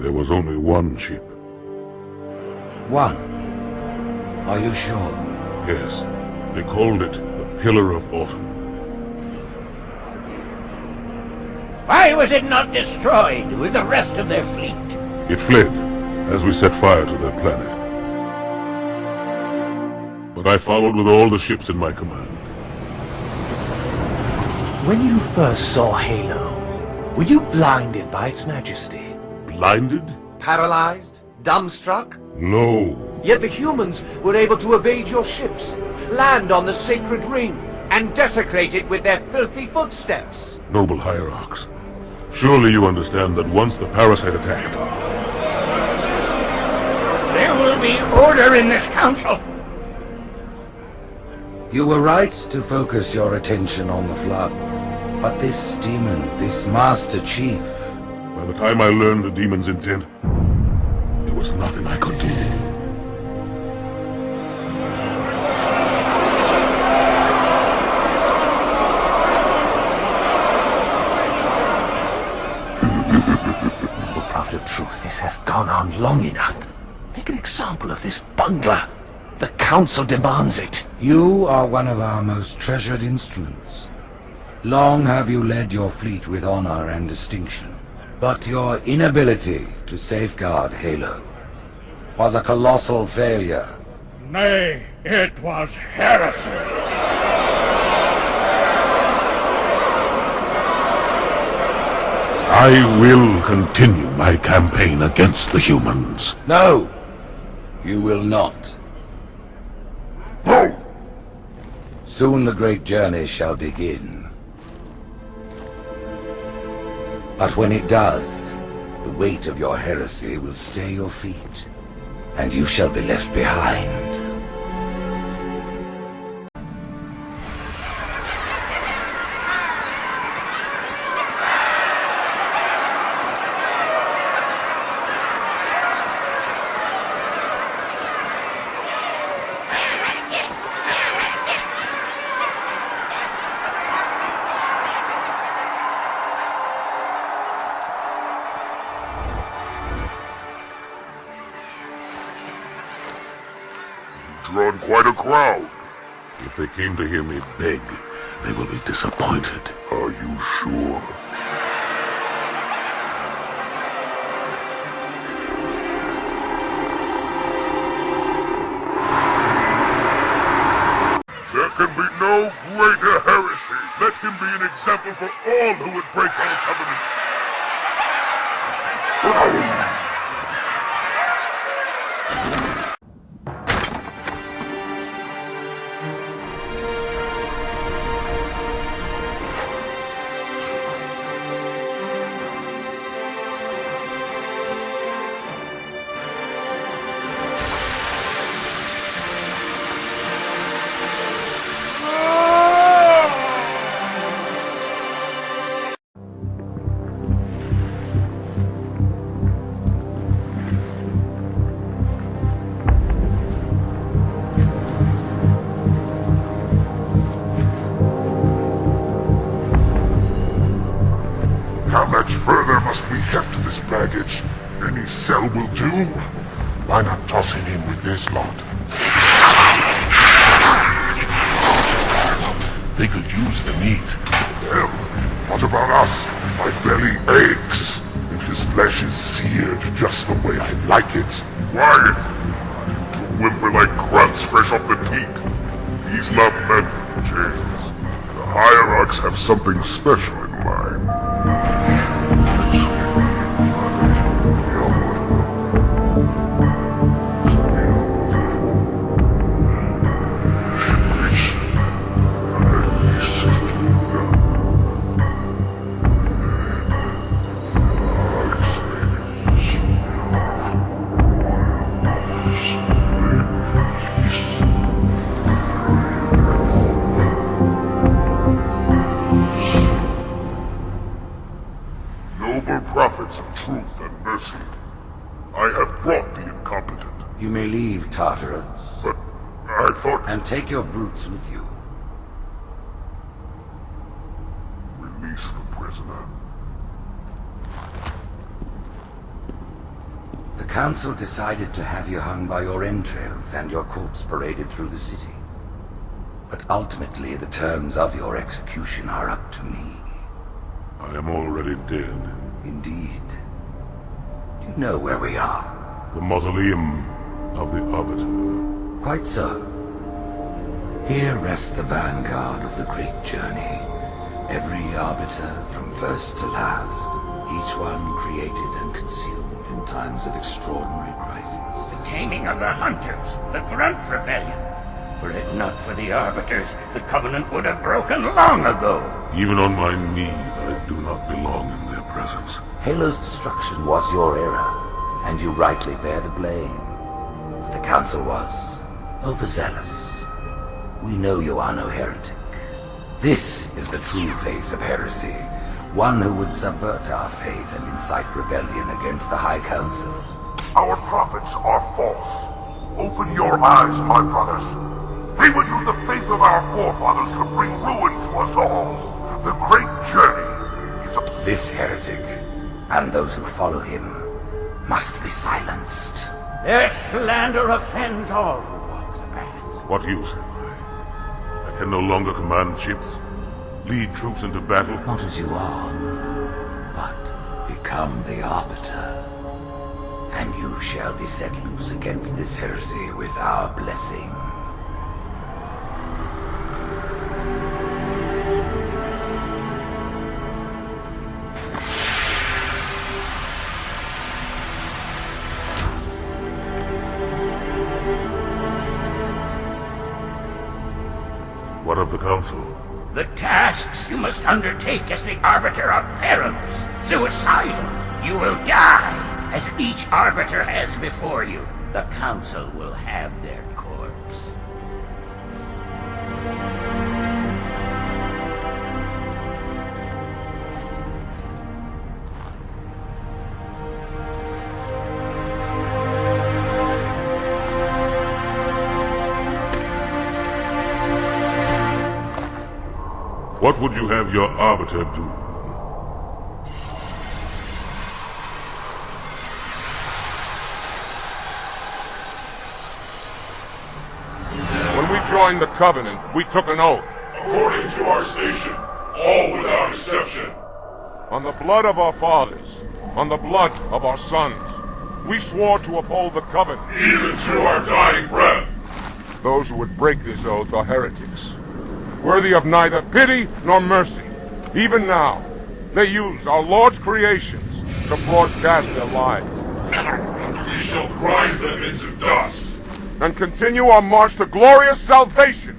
There was only one ship. One? Are you sure? Yes. They called it the Pillar of Autumn. Why was it not destroyed with the rest of their fleet? It fled as we set fire to their planet. But I followed with all the ships in my command. When you first saw Halo, were you blinded by its majesty? Blinded? Paralyzed? Dumbstruck? No. Yet the humans were able to evade your ships, land on the sacred ring, and desecrate it with their filthy footsteps. Noble hierarchs, surely you understand that once the parasite attacked... There will be order in this council. You were right to focus your attention on the Flood. But this demon, this Master Chief... By the time I learned the demon's intent, there was nothing I could do. Noble Prophet of Truth, this has gone on long enough. Make an example of this bungler. The Council demands it. You are one of our most treasured instruments. Long have you led your fleet with honor and distinction. But your inability to safeguard Halo was a colossal failure. Nay, it was heresy. I will continue my campaign against the humans. No, you will not. No! Soon the great journey shall begin. But when it does, the weight of your heresy will stay your feet, and you shall be left behind. Drawn quite a crowd. If they came to hear me beg, they will be disappointed. Are you sure? There can be no greater heresy. Let him be an example for all who would break our covenant. How much further must we heft this baggage? Any cell will do. Why not toss it in with this lot? They could use the meat. Well, what about us? My belly aches, and his flesh is seared just the way I like it. Quiet! You two whimper like grunts fresh off the teat. He's not meant for the chains. The hierarchs have something special in mind. Prophets of truth and mercy, I have brought the incompetent. You may leave, Tartarus. But I thought... And take your brutes with you. Release the prisoner. Council decided to have you hung by your entrails and your corpse paraded through the city. But ultimately, the terms of your execution are up to me. I am already dead. Indeed. You know where we are. The mausoleum of the Arbiter. Quite so. Here rests the vanguard of the great journey. Every Arbiter from first to last. Each one created and consumed in times of extraordinary crisis. The taming of the Hunters, the Grunt Rebellion. Were it not for the Arbiters, the Covenant would have broken long ago. Even on my knees, I do not belong in their presence. Halo's destruction was your error, and you rightly bear the blame. But the Council was overzealous. We know you are no heretic. This is the true face of heresy. One who would subvert our faith and incite rebellion against the High Council. Our prophets are false. Open your eyes, my brothers. They will use the faith of our forefathers to bring ruin to us all. The great journey is upon This heretic, and those who follow him, must be silenced. Their slander offends all who walk the path. What use am I? I can no longer command ships, lead troops into battle. Not as you are, but become the Arbiter. And you shall be set loose against this heresy with our blessing. What of the Council? The tasks you must undertake as the Arbiter are perilous, suicidal. You will die, as each Arbiter has before you. The Council will have their corpse. What would you have your Arbiter do? When we joined the Covenant, we took an oath. According to our station, all without exception. On the blood of our fathers, on the blood of our sons, we swore to uphold the Covenant. Even to our dying breath. Those who would break this oath are heretics, worthy of neither pity nor mercy. Even now, they use our Lord's creations to broadcast their lies. We shall grind them into dust. And continue our march to glorious salvation.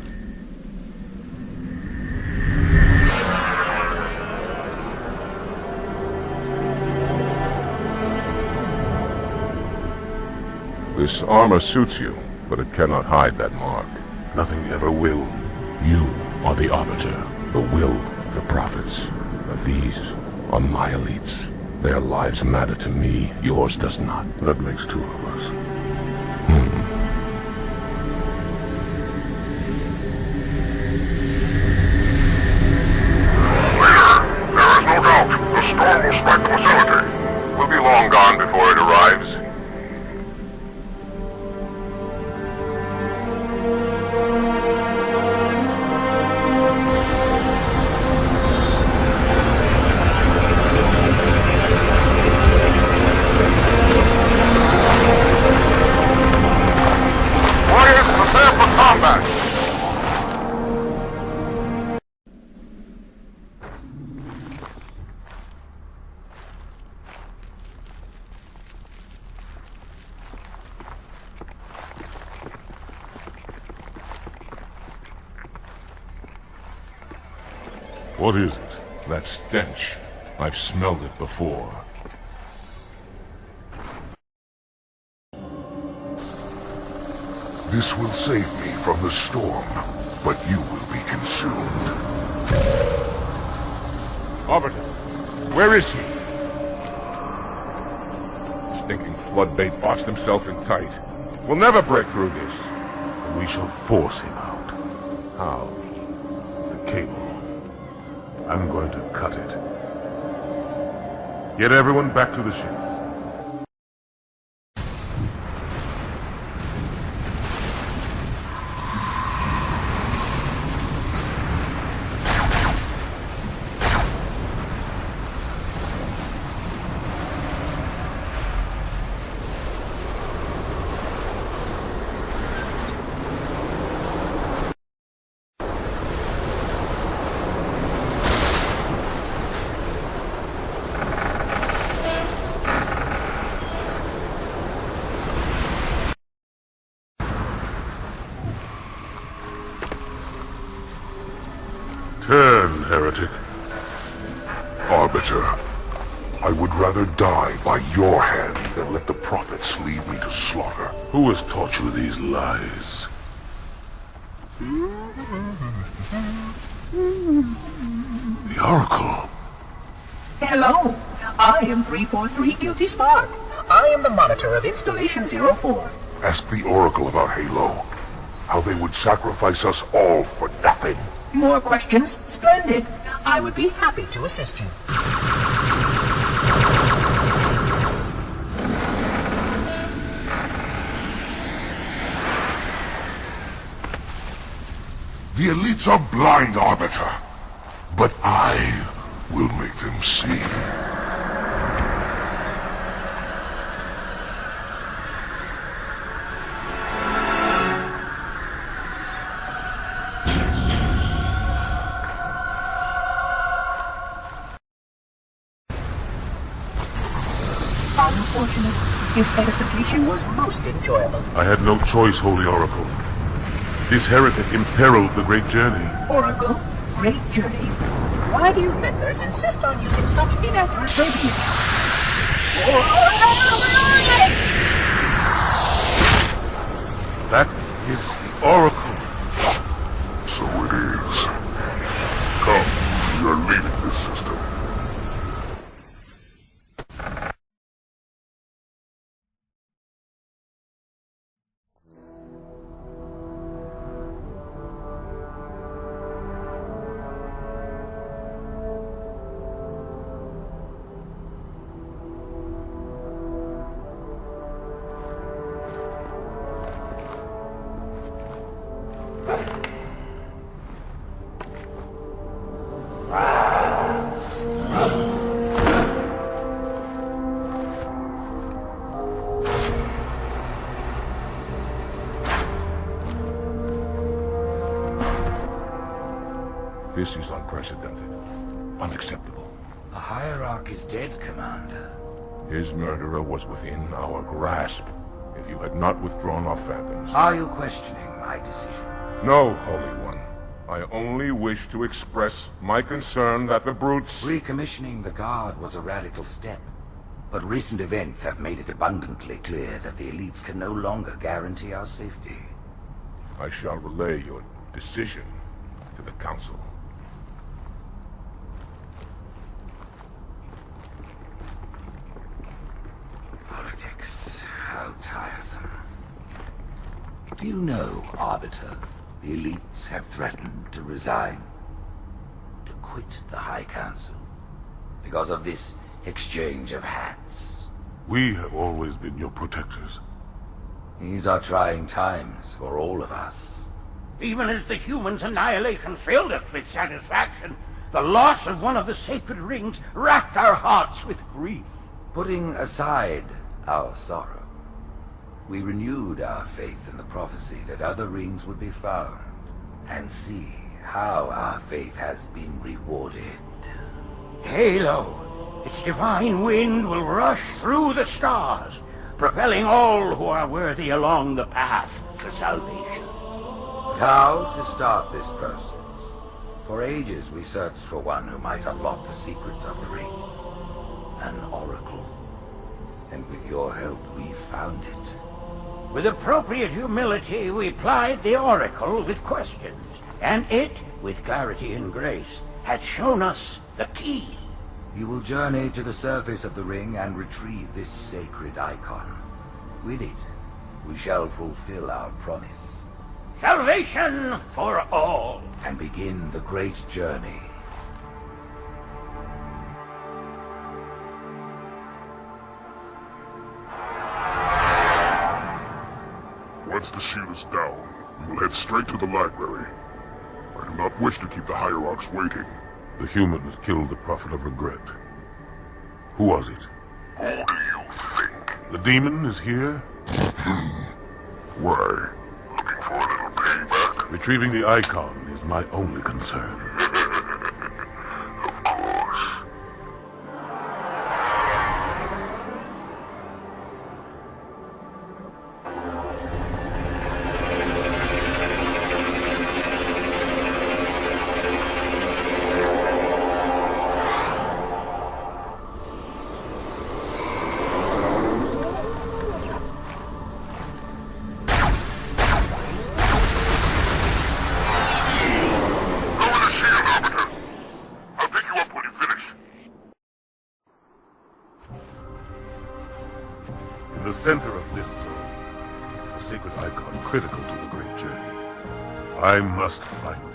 This armor suits you, but it cannot hide that mark. Nothing ever will. You are the Arbiter, the will of the prophets. But these are my elites. Their lives matter to me, yours does not. That makes two of us. The storm will strike the facility. We'll be long gone before it arrives. Warriors, prepare for combat! What is it? That stench. I've smelled it before. This will save me from the storm, but you will be consumed. Arbiter, where is he? Stinking floodbait boxed himself in tight. We'll never break through this. We shall force him out. How? The cable. I'm going to cut it. Get everyone back to the ships. I would rather die by your hand than let the prophets lead me to slaughter. Who has taught you these lies? The Oracle. Hello, I am 343 Guilty Spark. I am the monitor of Installation 04. Ask the Oracle about Halo. How they would sacrifice us all for nothing. More questions? Splendid. I would be happy to assist you. The elites are blind, Arbiter. But I will make them see. Unfortunate. His edification was most enjoyable. I had no choice, Holy Oracle. This heretic imperiled the great journey. Oracle, great journey. Why do you meddlers insist on using such inaccurate verbiage? That is the Oracle. So it is. Come, we are leaving this system. This is unprecedented. Unacceptable. The Hierarch is dead, Commander. His murderer was within our grasp. If you had not withdrawn our phantoms... Are you questioning my decision? No, Holy One. I only wish to express my concern that the brutes... Recommissioning the Guard was a radical step. But recent events have made it abundantly clear that the elites can no longer guarantee our safety. I shall relay your decision to the Council. Politics. How tiresome. Do you know, Arbiter, the elites have threatened to resign, to quit the High Council, because of this exchange of hats? We have always been your protectors. These are trying times for all of us. Even as the humans' annihilation filled us with satisfaction, the loss of one of the sacred rings racked our hearts with grief. Putting aside our sorrow, we renewed our faith in the prophecy that other rings would be found, and see how our faith has been rewarded. Halo, its divine wind will rush through the stars, propelling all who are worthy along the path to salvation. But how to start this process? For ages we searched for one who might unlock the secrets of the rings. An oracle. And with your help, we found it. With appropriate humility, we plied the Oracle with questions, and it, with clarity and grace, has shown us the key. You will journey to the surface of the ring and retrieve this sacred icon. With it, we shall fulfill our promise. Salvation for all. And begin the great journey. Once the shield is down, we will head straight to the library. I do not wish to keep the Hierarchs waiting. The human that killed the Prophet of Regret. Who was it? Who do you think? The demon is here? Why? Looking for a little payback? Retrieving the icon is my only concern. Of course. In the center of this zone is a sacred icon critical to the great journey. I must find it.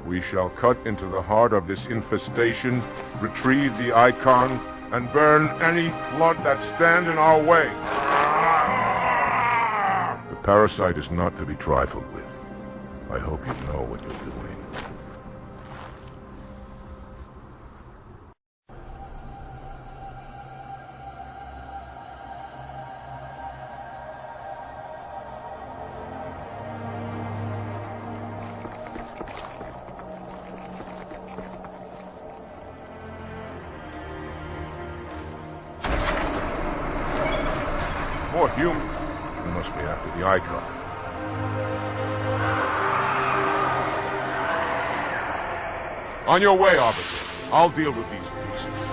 We shall cut into the heart of this infestation, retrieve the icon, and burn any flood that stand in our way. The parasite is not to be trifled with. I hope you know what you're doing. More humans. We must be after the icon. On your way, Arbiter. I'll deal with these beasts.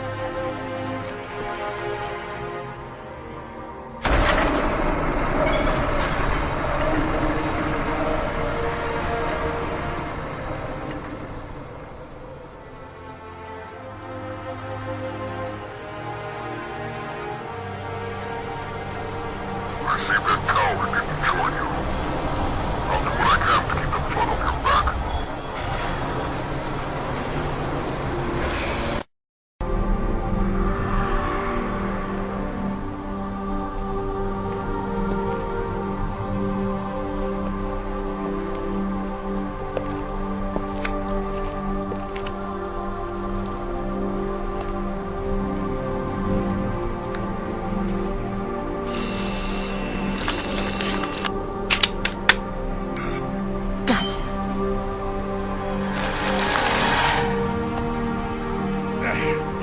I see that coward didn't join you. I'll do what I can to keep the flood off your back.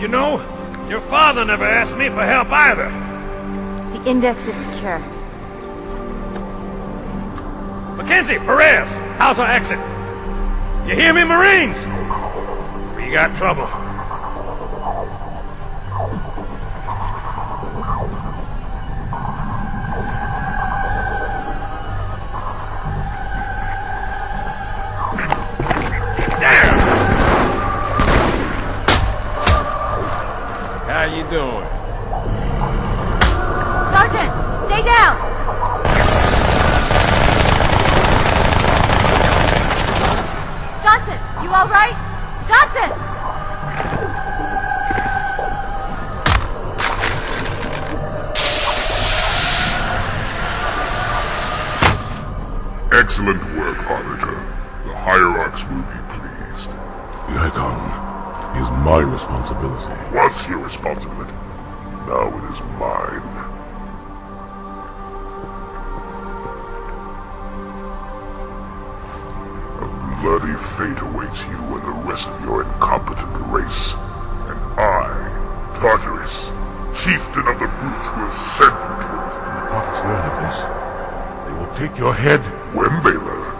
You know, your father never asked me for help either. The index is secure. Mackenzie, Perez, how's our exit? You hear me, Marines? We got trouble. How you doing? Sergeant, stay down! Johnson, you all right? Johnson! Excellent work, Arbiter. The Hierarchs will be pleased. The icon is my responsibility. Was your responsibility. Now it is mine. A bloody fate awaits you and the rest of your incompetent race. And I, Tartarus, chieftain of the brutes, will send you to it. When the prophets learn of this, they will take your head. When they learn.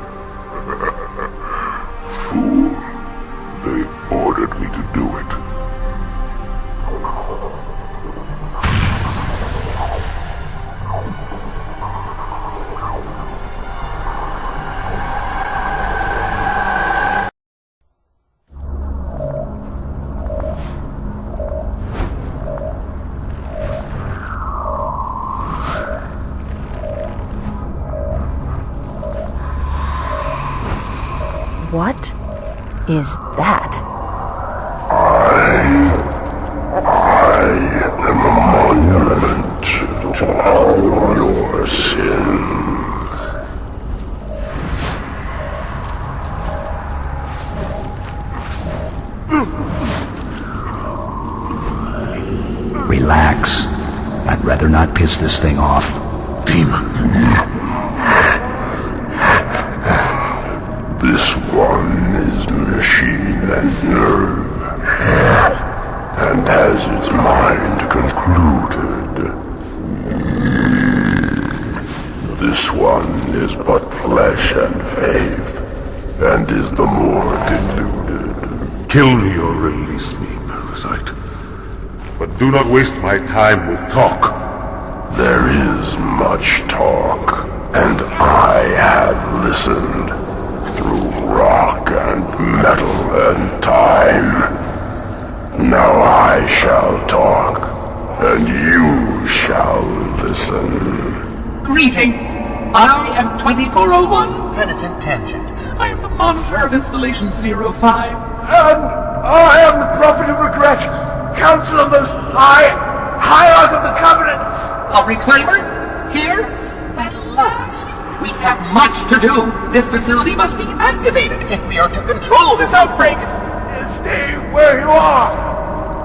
Fool. They ordered me to do it. What is that? I am a monument to all your sins. Relax. I'd rather not piss this thing off. Demon. This one is machine and nerve, and has its mind concluded. This one is but flesh and faith, and is the more deluded. Kill me or release me, parasite. But do not waste my time with talk. There is much talk, and I have listened. Through rock and metal and time. Now I shall talk. and you shall listen. Greetings! I am 2401 Penitent Tangent. I am the monitor of Installation 05. And I am the Prophet of Regret, Counselor Most High, Hierarch of the Covenant. A reclaimer? Here? At last. We have much to do. This facility must be activated if we are to control this outbreak. Stay where you are.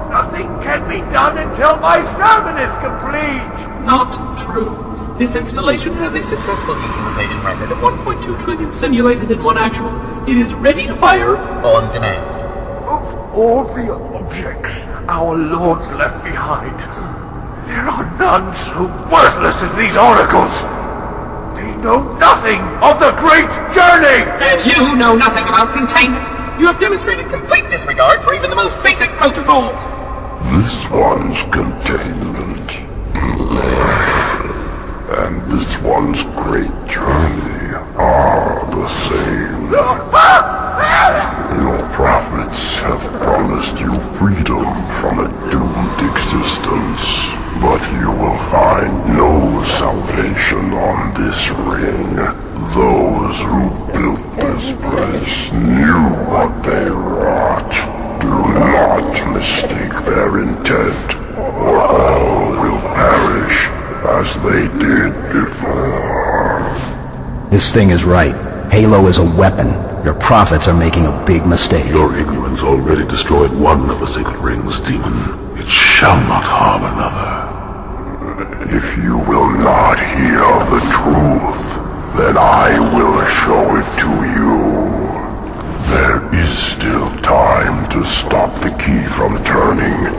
Nothing can be done until my sermon is complete. Not true. This installation has a successful utilization record of 1.2 trillion simulated and 1 actual. It is ready to fire on demand. Of all the objects our lords left behind, there are none so worthless as these oracles. They know nothing of the great journey! And you know nothing about containment. You have demonstrated complete disregard for even the most basic protocols. This one's containment. And this one's great journey are the same. Your prophets have promised you freedom from a doomed existence, but you will find no salvation on this ring. Those who built this place knew what they wrought. Do not mistake their intent, or all will perish as they did before. This thing is right. Halo is a weapon. Your prophets are making a big mistake. Your ignorance already destroyed one of the sacred rings, demon. It shall not harm another. If you will not hear the truth, then I will show it to you. There is still time to stop the key from turning,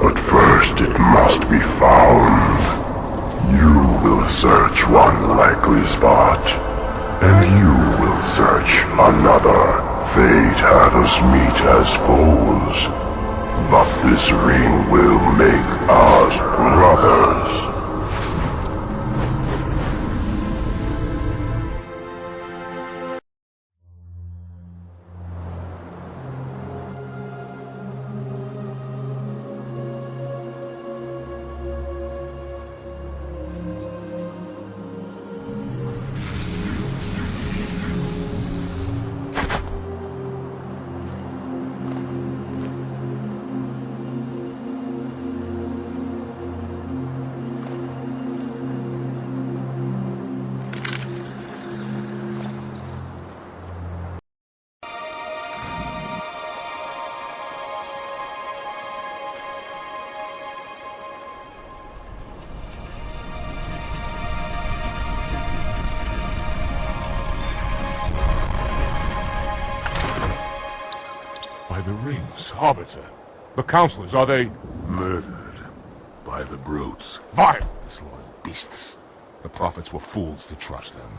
but first it must be found. You will search one likely spot, and you will search another. Fate had us meet as foes, but this ring will make us brothers. By the rings, Arbiter. The counselors, are they... Murdered by the brutes. Vile, disloyal beasts. The prophets were fools to trust them.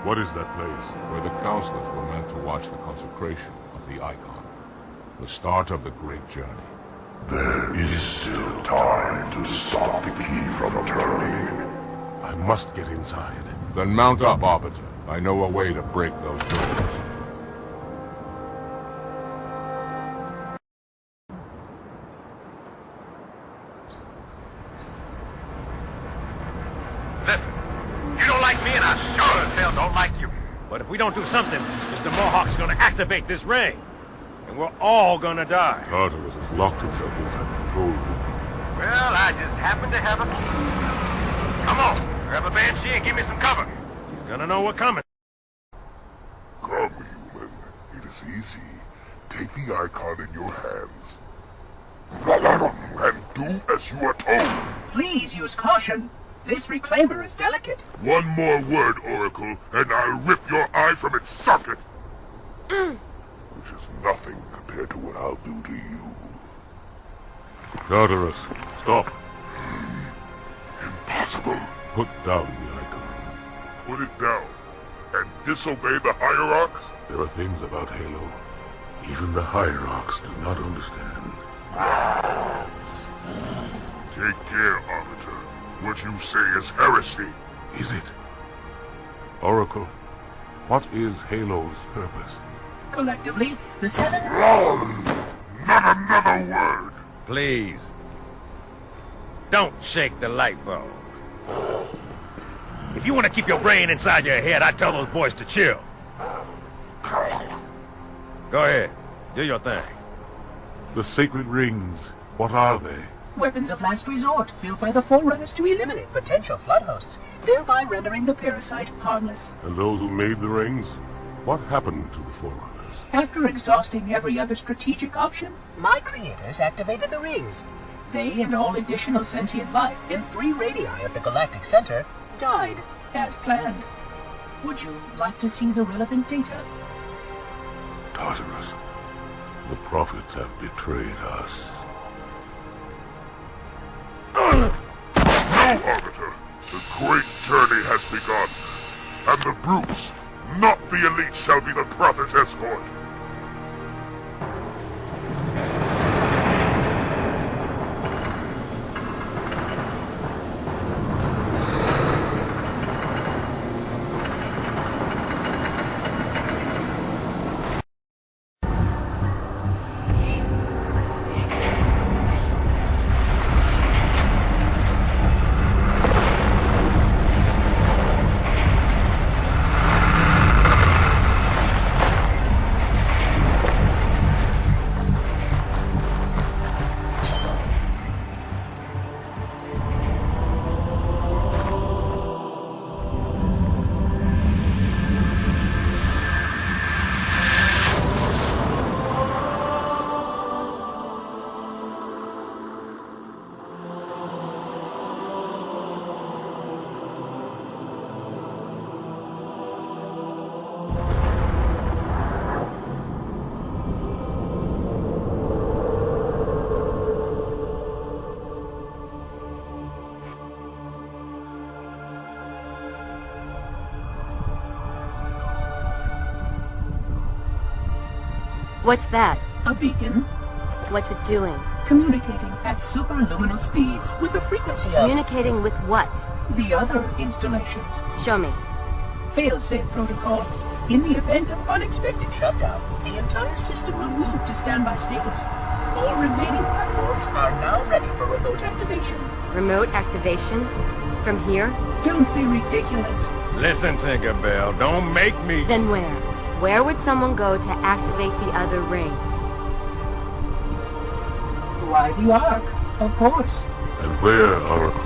What is that place? Where the counselors were meant to watch the consecration of the icon. The start of the great journey. There is still time to stop the key from turning. I must get inside. Then mount up, Arbiter. I know a way to break those doors. Listen, you don't like me and I sure as hell don't like you. But if we don't do something, Mr. Mohawk's gonna activate this ring. And we're all gonna die. Tartarus has locked himself inside the control room. Well, I just happen to have a key. Come on, grab a banshee and give me some cover. He's gonna know we're coming. Come, human. It is easy. Take the icon in your hands. And do as you are told. Please use caution. This reclaimer is delicate. One more word, Oracle, and I'll rip your eye from its socket. Which is nothing compared to what I'll do to you. Tartarus, stop. Impossible. Put down the icon. Put it down and disobey the Hierarchs? There are things about Halo even the Hierarchs do not understand. Take care, Arbiter. What you say is heresy. Is it? Oracle, what is Halo's purpose? Collectively, the seven... Not another word! Please. Don't shake the light bulb. If you want to keep your brain inside your head, I tell those boys to chill. Go ahead. Do your thing. The sacred rings, what are they? Weapons of last resort, built by the Forerunners to eliminate potential flood hosts, thereby rendering the parasite harmless. And those who made the rings? What happened to the Forerunners? After exhausting every other strategic option, my creators activated the rings. They and all additional sentient life in 3 radii of the galactic center died, as planned. Would you like to see the relevant data? Tartarus, the prophets have betrayed us. No, Arbiter! The great journey has begun, and the brutes, not the elite, shall be the prophet's escort. What's that? A beacon, What's it doing? communicating at superluminal speeds with the frequency of Communicating with what? the other installations. Show me. Fail-safe protocol. In the event of unexpected shutdown, the entire system will move to standby status. All remaining platforms are now ready for remote activation. Remote activation? From here? Don't be ridiculous. Listen, Tinkerbell, don't make me... Then where? Where would someone go to activate the other rings? Why the Ark? Of course. And where, Oracle,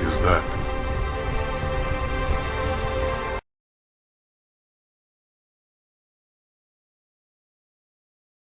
is that?